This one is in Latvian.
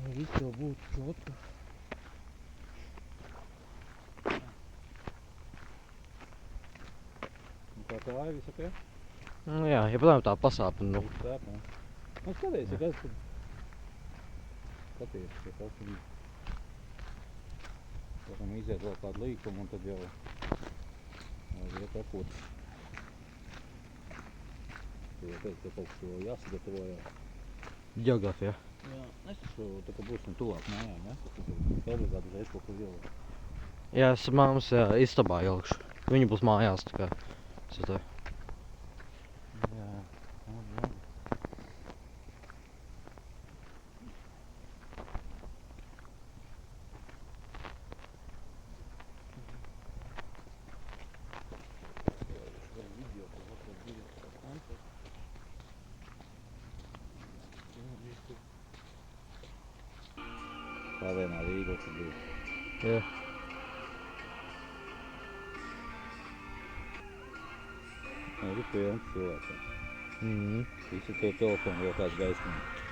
Viss jau būtu čotka. Kā tā ir viss ok? Nu, jā, ja padomā tā pasāpina, nu. Viss sāp, jā. Nu, skaties, ja kas tad... Skaties, ja kas tad... Varam iziet vēl kādu līkumu un tad jau... iet apot. Tu jau teici, ka kaut kas vēl jāsagatavo jau. Geogrāfija. Jā, es taču tā kā būsim tuvāk mājām, ja? Tas ir obligāti uzreiz kaut ko ielikt. Jā, es māmas istabā ielikšu. Viņa būs mājās, tā kā. Sitā. Jā, labi. Tā vienā vīgla tur bija. Jā. Ir pilns cilvēks. Mhm. Visi tev telefonu vēl kāds gaismīgi.